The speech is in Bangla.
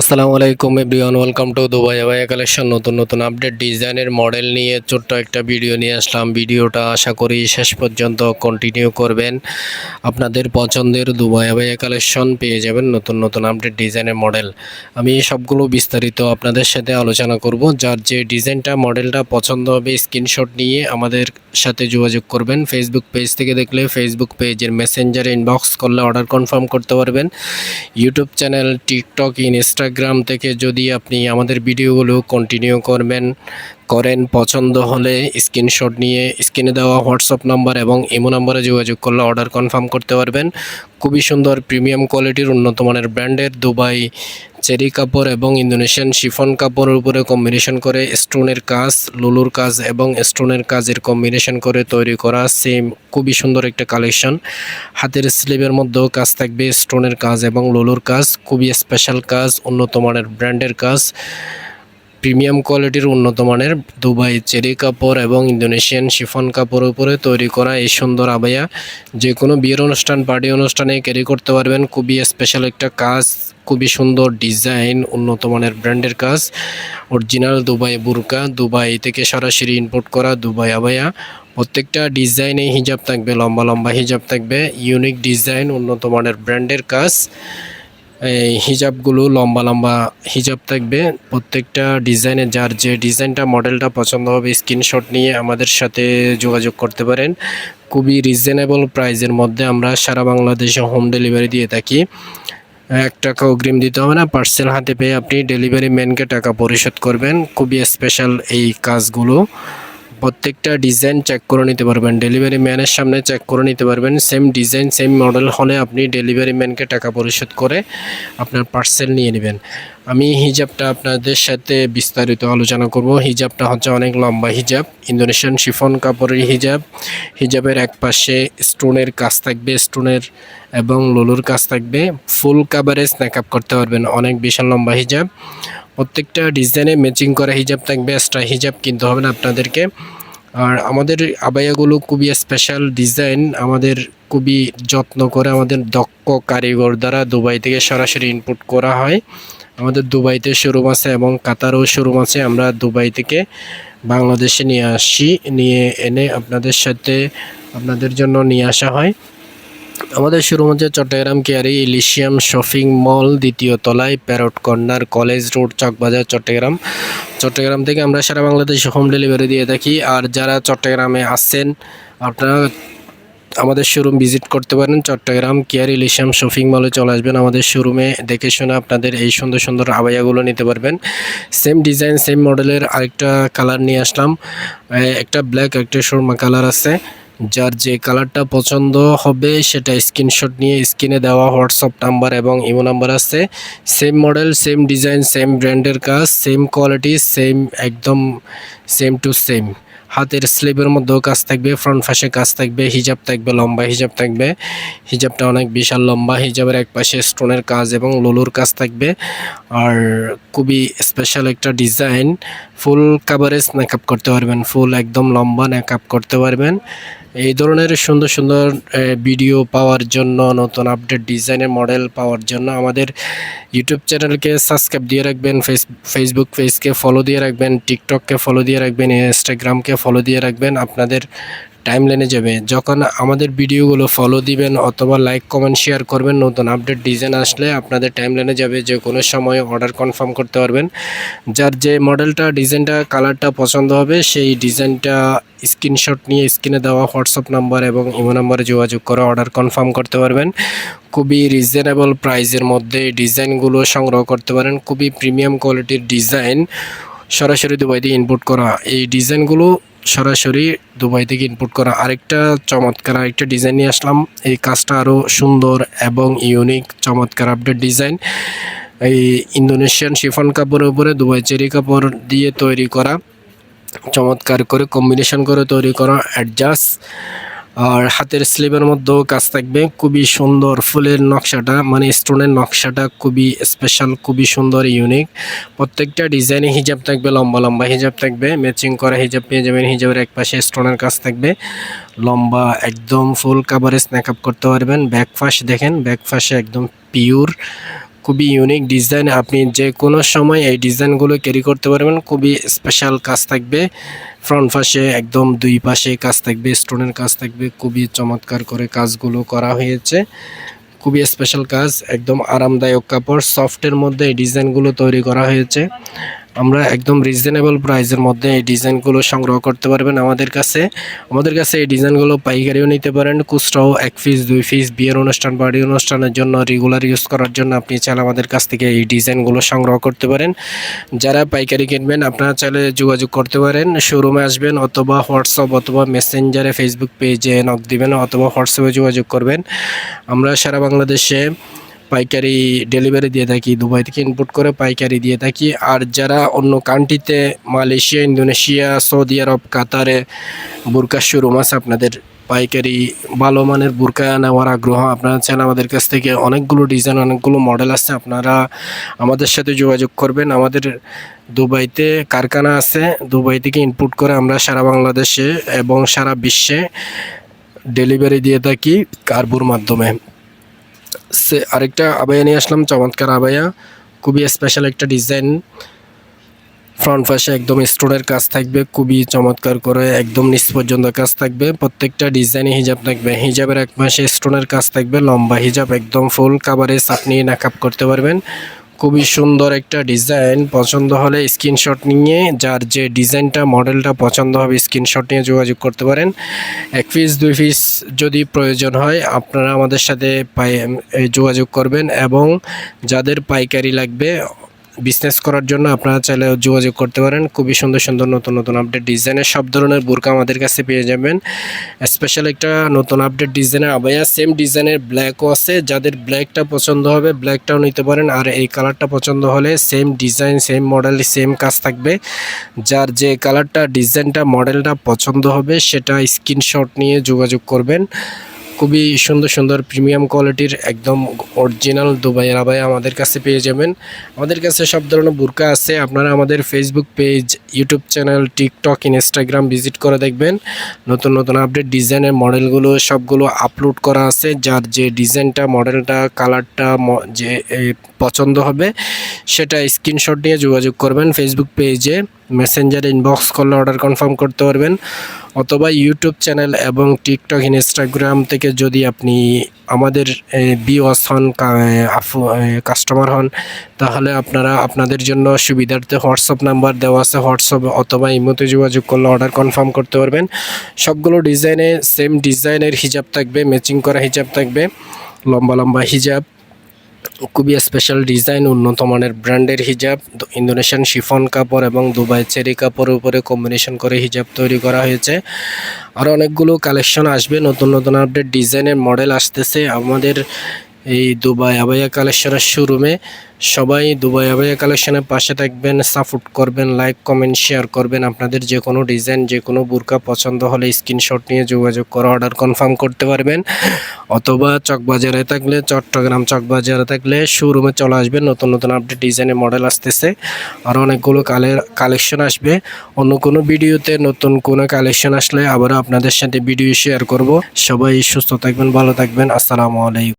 আসসালামু আলাইকুম everyone, welcome to Dubai abaya collection. নতুন নতুন আপডেট ডিজাইনের মডেল নিয়ে ছোট্ট একটা ভিডিও নিয়ে আসলাম। ভিডিওটা আশা করি শেষ পর্যন্ত কন্টিনিউ করবেন। আপনাদের পছন্দের দুবাই আবায়া কালেকশন পেয়ে যাবেন নতুন নতুন আপডেট ডিজাইনের মডেল। আমি সবগুলো বিস্তারিত আপনাদের সাথে আলোচনা করব। যার যে ডিজাইনটা মডেলটা পছন্দ হবে স্ক্রিনশট নিয়ে আমাদের সাথে যোগাযোগ করবেন। ফেসবুক পেজ থেকে দেখলে ফেসবুক পেজের মেসেঞ্জারে ইনবক্স করলে অর্ডার কনফার্ম করতে পারবেন। ইউটিউব চ্যানেল, টিকটক, ইনস্টাগ্রাম থেকে যদি আপনি আমাদের ভিডিওগুলো কন্টিনিউ করেন পছন্দ হলে স্ক্রিনশট নিয়ে স্ক্রিনে দেওয়া হোয়াটসঅ্যাপ নাম্বার এবং ইমো নাম্বারে যোগাযোগ করলে অর্ডার কনফার্ম করতে পারবেন। খুবই সুন্দর প্রিমিয়াম কোয়ালিটির উন্নত মানের ব্র্যান্ডের দুবাই চেরি কাপড় এবং ইন্দোনেশিয়ান শিফন কাপড়ের উপরে কম্বিনেশন করে স্টোনের কাজ, লুলুর কাজ এবং স্টোনের কাজের কম্বিনেশন করে তৈরি করা সেম খুবই সুন্দর একটা কালেকশন। হাতের স্লিভের মধ্যেও কাজ থাকবে, স্টোনের কাজ এবং লুলুর কাজ, খুবই স্পেশাল কাজ, উন্নত মানের ব্র্যান্ডের কাজ, প্রিমিয়াম কোয়ালিটির উন্নত মানের দুবাই চেরি কাপড় এবং ইন্দোনেশিয়ান শিফন কাপড়ের উপরে তৈরি করা এই সুন্দর আবায়া যে কোনো বিয়ের অনুষ্ঠান, পার্টি অনুষ্ঠানে ক্যারি করতে পারবেন। খুবই স্পেশাল একটা কাজ, খুবই সুন্দর ডিজাইন, উন্নত মানের ব্র্যান্ডের কাজ, অরিজিনাল দুবাই বুরকা, দুবাই থেকে সরাসরি ইম্পোর্ট করা দুবাই আবায়া। প্রত্যেকটা ডিজাইনে হিজাব থাকবে, লম্বা লম্বা হিজাব থাকবে, ইউনিক ডিজাইন, উন্নত মানের ব্র্যান্ডের কাজ। এই হিজাবগুলো লম্বা লম্বা হিজাব থাকবে। প্রত্যেকটা ডিজাইনে যার যে ডিজাইনটা মডেলটা পছন্দ হবে স্ক্রিনশট নিয়ে আমাদের সাথে যোগাযোগ করতে পারেন। খুবই রিজনেবল প্রাইসের মধ্যে আমরা সারা বাংলাদেশে হোম ডেলিভারি দিয়ে থাকি। 1 টাকা অগ্রিম দিতে হবে না, পার্সেল হাতে পেয়ে আপনি ডেলিভারি ম্যানকে টাকা পরিশোধ করবেন। খুবই স্পেশাল এই কাজগুলো। প্রত্যেকটা ডিজাইন চেক করে নিতে পারবেন, ডেলিভারি ম্যানের সামনে চেক করে নিতে পারবেন। সেম ডিজাইন সেম মডেল হলে আপনি ডেলিভারি ম্যানকে টাকা পরিশোধ করে আপনার পার্সেল নিয়ে নেবেন। আমি হিজাবটা আপনাদের সাথে বিস্তারিত আলোচনা করব। হিজাবটা হচ্ছে অনেক লম্বা হিজাব, ইন্দোনেশিয়ান শিফন কাপড়ের হিজাব। হিজাবের এক পাশে স্টোনের কাজ থাকবে, স্টোনের এবং লুলুর কাজ থাকবে। ফুল কাভারেজ মেকআপ করতে পারবেন, অনেক বিশাল লম্বা হিজাব। প্রত্যেকটা ডিজাইনে ম্যাচিং করা হিজাব থাকবে, এক্সট্রা হিজাব কিনতে হবে না আপনাদেরকে। আর আমাদের আবায়াগুলো খুবই স্পেশাল ডিজাইন, আমাদের খুবই যত্ন করে আমাদের দক্ষ কারিগর দ্বারা দুবাই থেকে সরাসরি ইনপুট করা হয়। আমাদের দুবাইতে শোরুম আছে এবং কাতারও শোরুম আছে। আমরা দুবাই থেকে বাংলাদেশে নিয়ে এনে আপনাদের জন্য নিয়ে আসা হয়। আমাদের শোরুম হচ্ছে Chattogram Keari Elysium shopping mall, 2য় তলায়, parrot corner, college road, Chawkbazar, Chattogram থেকে আমরা সারা বাংলাদেশে হোম ডেলিভারি দিয়ে থাকি। আর যারা চট্টগ্রামে আসছেন আপনারা আমাদের শোরুম ভিজিট করতে পারেন। চট্টগ্রাম কেয়ারি ইলিশিয়াম শপিং মলে চলে আসবেন, আমাদের শোরুমে দেখে শুনে আপনাদের এই সুন্দর সুন্দর আবায়াগুলো নিতে পারবেন। সেম ডিজাইন সেম মডেলের আরেকটা কালার নিয়ে আসলাম, একটা ব্ল্যাক একটা সুরমা কালার আছে। যার যে কালারটা পছন্দ হবে সেটা স্ক্রিনশট নিয়ে স্ক্রিনে দেওয়া হোয়াটসঅ্যাপ নাম্বার এবং ইমো নাম্বার আছে। Same model same design same ব্র্যান্ডের কাজ, সেম কোয়ালিটি, সেম একদম সেম টু সেম। হাতের স্লিভের মধ্যেও কাজ থাকবে, ফ্রন্ট পাশে কাজ থাকবে, হিজাব থাকবে, লম্বা হিজাব থাকবে। হিজাবটা অনেক বিশাল লম্বা, হিজাবের এক পাশে স্টোনের কাজ এবং লুলুর কাজ থাকবে। আর খুবই স্পেশাল একটা ডিজাইন, ফুল কাভারেজ মেকআপ করতে পারবেন, ফুল একদম লম্বা মেকআপ করতে পারবেন। এই ধরনের সুন্দর সুন্দর ভিডিও পাওয়ার জন্য, নতুন আপডেট ডিজাইনের মডেল পাওয়ার জন্য আমাদের ইউটিউব চ্যানেলকে সাবস্ক্রাইব দিয়ে রাখবেন, ফেসবুক পেজকে ফলো দিয়ে রাখবেন, টিকটককে ফলো দিয়ে রাখবেন, ইনস্টাগ্রামকে ফলো দিয়ে রাখবেন। আপনাদের টাইম লাইনে যাবে যখন আমাদের ভিডিওগুলো ফলো দিবেন অথবা লাইক কমেন্ট শেয়ার করবেন, নতুন আপডেট ডিজাইন আসলে আপনাদের টাইম লাইনে যাবে, যে কোনো সময় অর্ডার কনফার্ম করতে পারবেন। যার যে মডেলটা ডিজাইনটা কালারটা পছন্দ হবে সেই ডিজাইনটা স্ক্রিনশট নিয়ে স্ক্রিনে দেওয়া হোয়াটসঅ্যাপ নাম্বার এবং ইমো নাম্বারে যোগাযোগ করে অর্ডার কনফার্ম করতে পারবেন। খুবই রিজনেবল প্রাইসের মধ্যে ডিজাইনগুলো সংগ্রহ করতে পারেন। খুবই প্রিমিয়াম কোয়ালিটির ডিজাইন, সরাসরি দুবাই থেকে ইনপুট করা এই ডিজাইনগুলো, সরাসরি দুবাই থেকে ইনপুট করা। আরেকটা চমৎকার আরেকটা ডিজাইন নিয়ে আসলাম, এই কাজটা আরও সুন্দর এবং ইউনিক, চমৎকার আপডেট ডিজাইন। এই ইন্দোনেশিয়ান শিফন কাপড়ের উপরে দুবাই চেরি কাপড় দিয়ে তৈরি করা, চমৎকার করে কম্বিনেশন করে তৈরি করা অ্যাডজাস্ট। আর হাতের স্লিভের মধ্যেও কাজ থাকবে, খুবই সুন্দর, ফুলের নকশাটা মানে স্টোনের নকশাটা খুবই স্পেশাল, খুবই সুন্দর ইউনিক। প্রত্যেকটা ডিজাইনে হিজাব থাকবে, লম্বা লম্বা হিজাব থাকবে, ম্যাচিং করা হিজাব পেয়ে যাবেন। হিজাবের এক পাশে স্টোনের কাজ থাকবে, লম্বা একদম ফুল কাভারেজ মেকআপ করতে পারবেন। ব্যাক পাশ দেখেন, ব্যাক পাশে একদম পিওর খুবই ইউনিক ডিজাইন, আপনি যে কোনো সময় এই ডিজাইনগুলো ক্যারি করতে পারবেন। খুবই স্পেশাল কাজ থাকবে, ফ্রন্ট পাশে একদম দুই পাশে কাজ থাকবে, স্টোনের কাজ থাকবে, খুবই চমৎকার করে কাজগুলো করা হয়েছে। খুবই স্পেশাল কাজ, একদম আরামদায়ক কাপড়, সফটের মধ্যে এই ডিজাইনগুলো তৈরি করা হয়েছে। আমরা একদম রিজনেবল প্রাইসের মধ্যে এই ডিজাইনগুলো সংগ্রহ করতে পারবেন আমাদের কাছে। এই ডিজাইনগুলো পাইকারিও নিতে পারেন, খুচরাও 1 পিস 2 পিস বিয়ের অনুষ্ঠান, বাড়ি অনুষ্ঠানের জন্য, রেগুলার ইউজ করার জন্য আপনি চাইলে আমাদের কাছ থেকে এই ডিজাইনগুলো সংগ্রহ করতে পারেন। যারা পাইকারি কিনবেন আপনারা চাইলে যোগাযোগ করতে পারেন, শোরুমে আসবেন অথবা হোয়াটসঅ্যাপ অথবা মেসেঞ্জারে ফেসবুক পেজে নক দিবেন অথবা হোয়াটসঅ্যাপে যোগাযোগ করবেন। আমরা সারা বাংলাদেশে পাইকারি ডেলিভারি দিয়ে থাকি, দুবাই থেকে ইনপুট করে পাইকারি দিয়ে থাকি। আর যারা অন্য কান্ট্রিতে, মালয়েশিয়া, ইন্দোনেশিয়া, সৌদি আরব, কাতারে বুরকা শোরুম আছে, আপনাদের পাইকারি ভালো মানের বুরকা নেওয়ার আগ্রহ, আপনারা চান আমাদের কাছ থেকে অনেকগুলো ডিজাইন, অনেকগুলো মডেল আছে, আপনারা আমাদের সাথে যোগাযোগ করবেন। আমাদের দুবাইতে কারখানা আছে, দুবাই থেকে ইনপুট করে আমরা সারা বাংলাদেশে এবং সারা বিশ্বে ডেলিভারি দিয়ে থাকি কার্গোর মাধ্যমে। আরেকটা আবায়া নিয়ে আসলাম, চমৎকার আবায়া, খুবই স্পেশাল একটা ডিজাইন। ফ্রন্ট পাশে একদম স্টোনের কাজ থাকবে, খুবই চমৎকার করে একদম নিচ পর্যন্ত কাজ থাকবে। প্রত্যেকটা ডিজাইনে হিজাব থাকবে, হিজাবের এক পাশে স্টোনের কাজ থাকবে, লম্বা হিজাব, একদম ফুল কাভারেজ, আপনি নাকাব করতে পারবেন। খুবই সুন্দর একটা ডিজাইন, পছন্দ হলে স্ক্রিনশট নিয়ে, যার যে ডিজাইনটা মডেলটা পছন্দ হবে স্ক্রিনশট নিয়ে যোগাযোগ করতে পারেন। 1 পিস 2 পিস যদি প্রয়োজন হয় আপনারা আমাদের সাথে যোগাযোগ করবেন, এবং যাদের পাইকারি লাগবে বিজনেস করার জন্য আপনারা চাইলে যোগাযোগ করতে পারেন। খুবই সুন্দর সুন্দর নতুন নতুন আপডেট ডিজাইনের সব ধরনের বুরকা আমাদের কাছে পেয়ে যাবেন। স্পেশাল একটা নতুন আপডেট ডিজাইনের আবায়া, সেম ডিজাইনের ব্ল্যাকও আছে, যাদের ব্ল্যাকটা পছন্দ হবে ব্ল্যাকটাও নিতে পারেন। আর এই কালারটা পছন্দ হলে same design, same model, same কাজ থাকবে। যার যে কালারটা, ডিজাইনটা, মডেলটা পছন্দ হবে সেটা স্ক্রিনশট নিয়ে যোগাযোগ করবেন। খুবই সুন্দর সুন্দর প্রিমিয়াম কোয়ালিটির একদম অরিজিনাল দুবাইয়ের আবায়া আমাদের কাছে পেয়ে যাবেন। আমাদের কাছে সব ধরনের বুরকা আছে। আপনারা আমাদের Facebook page, YouTube channel, TikTok, Instagram visit করে দেখবেন। নতুন নতুন আপডেট ডিজাইনের মডেলগুলো সবগুলো আপলোড করা আছে। যার যে ডিজাইনটা, মডেলটা, কালারটা যে পছন্দ হবে সেটা স্ক্রিনশট নিয়ে যোগাযোগ করবেন। ফেসবুক পেজে মেসেঞ্জারে ইনবক্স করলে অর্ডার কনফার্ম করতে পারবেন, অথবা ইউটিউব চ্যানেল এবং টিকটক, ইনস্টাগ্রাম থেকে যদি আপনি আমাদের ভিউয়ার্স হন, কাস্টমার হন, তাহলে আপনারা আপনাদের জন্য সুবিধার্থে হোয়াটসঅ্যাপ নাম্বার দেওয়া আছে, হোয়াটসঅ্যাপ অথবা ইমোতে যোগাযোগ করলে অর্ডার কনফার্ম করতে পারবেন। সবগুলো ডিজাইনে সেম ডিজাইনের হিজাব থাকবে, ম্যাচিং করা হিজাব থাকবে, লম্বা লম্বা হিজাব, খুবই স্পেশাল ডিজাইন, উন্নত মানের ব্র্যান্ডের হিজাব, ইন্দোনেশিয়ান শিফন কাপড় এবং দুবাই চেরি কাপড়ের উপরে কম্বিনেশন করে হিজাব তৈরি করা হয়েছে। আরও অনেকগুলো কালেকশন আসবে, নতুন নতুন আপডেট ডিজাইনের মডেল আসতেছে আমাদের এই দুবাই আবায়া কালেকশনের শোরুমে। সবাই দুবাই আবায়া কালেকশনের পাশে থাকবেন, সাপোর্ট করবেন, লাইক, কমেন্ট, শেয়ার করবেন। আপনাদের যে কোনো ডিজাইন, যে কোনো বুরকা পছন্দ হলে স্ক্রিনশট নিয়ে যোগাযোগ করে অর্ডার কনফার্ম করতে পারবেন, অথবা চকবাজারে থাকলে, চট্টগ্রাম চকবাজারে থাকলে শোরুমে চলে আসবেন। নতুন নতুন আপডেট ডিজাইনের মডেল আসতেছে, আরও অনেকগুলো কালেকশন আসবে। অন্য কোনো ভিডিওতে নতুন কোনো কালেকশন আসলে আবারও আপনাদের সাথে ভিডিও শেয়ার করব। সবাই সুস্থ থাকবেন, ভালো থাকবেন। আসসালামু আলাইকুম।